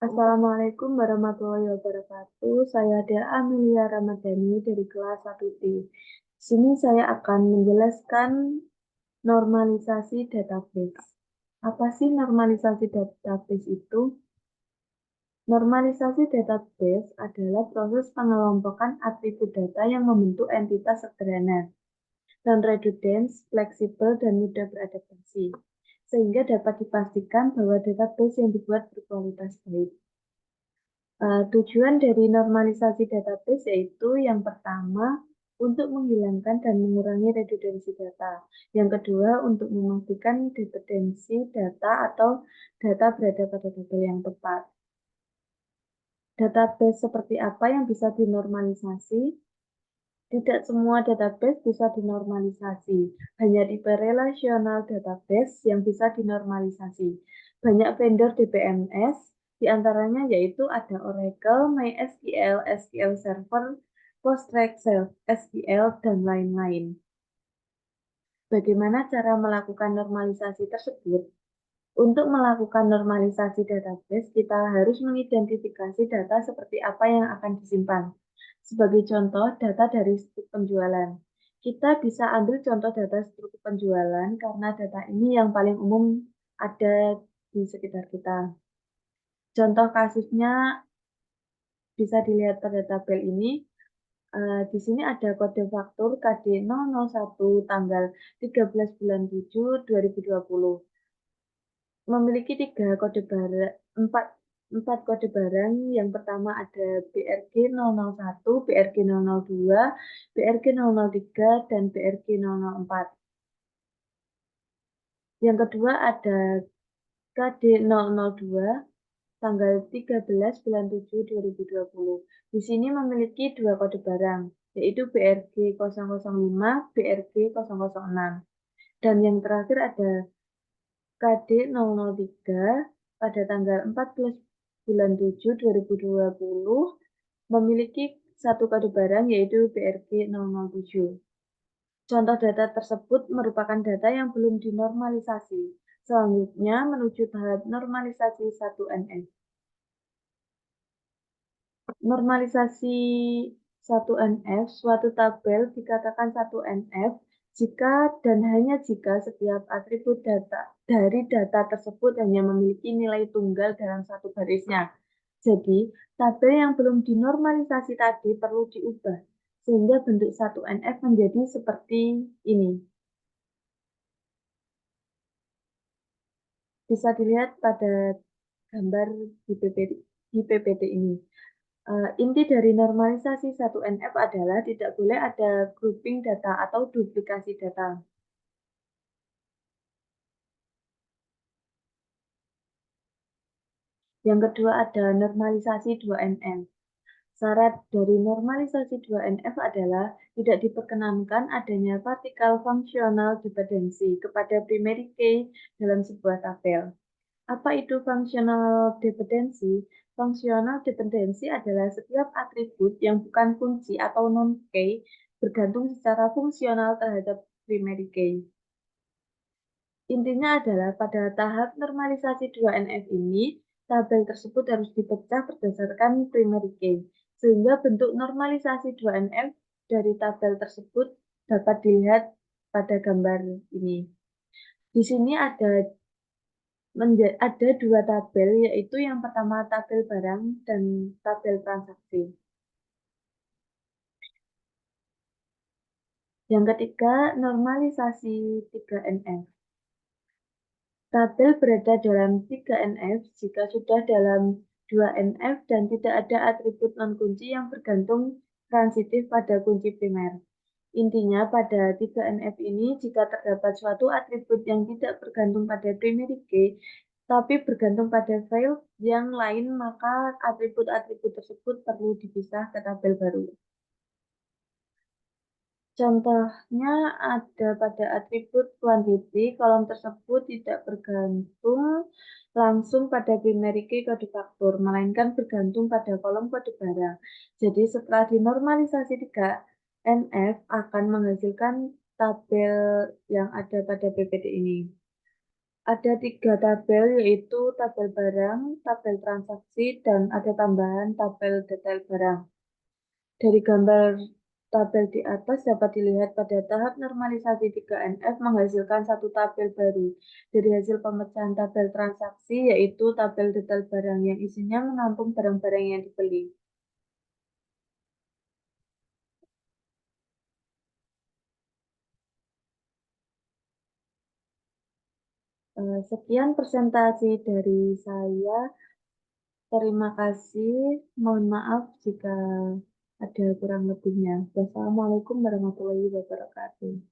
Assalamualaikum warahmatullahi wabarakatuh. Saya Dea Amelia Ramadhani dari kelas 1D. Di sini saya akan menjelaskan normalisasi database. Apa sih normalisasi database itu? Normalisasi database adalah proses pengelompokan atribut data yang membentuk entitas sederhana, non-redundant, fleksibel, dan mudah beradaptasi, sehingga dapat dipastikan bahwa database yang dibuat berkualitas baik. Tujuan dari normalisasi database yaitu yang pertama, untuk menghilangkan dan mengurangi redundansi data. Yang kedua, untuk memastikan dependensi data atau data berada pada tabel yang tepat. Database seperti apa yang bisa dinormalisasi? Tidak semua database bisa dinormalisasi. Hanya tipe relational database yang bisa dinormalisasi. Banyak vendor DBMS, diantaranya yaitu ada Oracle, MySQL, SQL Server, PostgreSQL, dan lain-lain. Bagaimana cara melakukan normalisasi tersebut? Untuk melakukan normalisasi database, kita harus mengidentifikasi data seperti apa yang akan disimpan. Sebagai contoh, data dari struktur penjualan. Kita bisa ambil contoh data struktur penjualan karena data ini yang paling umum ada di sekitar kita. Contoh kasusnya bisa dilihat pada tabel ini. Di sini ada kode faktur KD 001 tanggal 13 bulan 7 2020. Memiliki empat kode barang. Yang pertama ada BRG 001, BRG 002, BRG 003, dan BRG 004. Yang kedua ada KD 002 tanggal 13 bulan 7 2020. Di sini memiliki dua kode barang, yaitu BRG 005, BRG 006. Dan yang terakhir ada KD 003 pada tanggal 14 bulan 7 2020 memiliki satu kode barang yaitu BRG 007. Contoh data tersebut merupakan data yang belum dinormalisasi. Selanjutnya menuju tahap normalisasi 1NF. Normalisasi 1NF, suatu tabel dikatakan 1NF jika dan hanya jika setiap atribut data dari data tersebut hanya memiliki nilai tunggal dalam satu barisnya. Jadi, tabel yang belum dinormalisasi tadi perlu diubah, sehingga bentuk 1NF menjadi seperti ini. Bisa dilihat pada gambar di PPT ini. Inti dari normalisasi 1NF adalah tidak boleh ada grouping data atau duplikasi data. Yang kedua ada normalisasi 2NF. Syarat dari normalisasi 2NF adalah tidak diperkenankan adanya partikel functional dependency kepada primary key dalam sebuah tabel. Apa itu functional dependency? Functional dependency adalah setiap atribut yang bukan kunci atau non-key bergantung secara fungsional terhadap primary key. Intinya adalah pada tahap normalisasi 2NF ini, tabel tersebut harus dipecah berdasarkan primary key, sehingga bentuk normalisasi 2NF dari tabel tersebut dapat dilihat pada gambar ini. Di sini ada dua tabel, yaitu yang pertama tabel barang dan tabel transaksi. Yang ketiga, normalisasi 3NF. Tabel berada dalam 3NF jika sudah dalam 2NF dan tidak ada atribut non-kunci yang bergantung transitif pada kunci primer. Intinya pada 3NF ini jika terdapat suatu atribut yang tidak bergantung pada primary key, tapi bergantung pada file yang lain, maka atribut-atribut tersebut perlu dipisah ke tabel baru. Contohnya ada pada atribut quantity, kolom tersebut tidak bergantung langsung pada primary key kode faktur, melainkan bergantung pada kolom kode barang. Jadi setelah dinormalisasi 3NF akan menghasilkan tabel yang ada pada PPT ini. Ada 3 tabel, yaitu tabel barang, tabel transaksi, dan ada tambahan tabel detail barang. Dari gambar tabel di atas dapat dilihat pada tahap normalisasi 3NF menghasilkan satu tabel baru. Dari hasil pemecahan tabel transaksi, yaitu tabel detail barang yang isinya menampung barang-barang yang dibeli. Sekian presentasi dari saya. Terima kasih. Mohon maaf jika ada kurang lebihnya. Wassalamualaikum warahmatullahi wabarakatuh.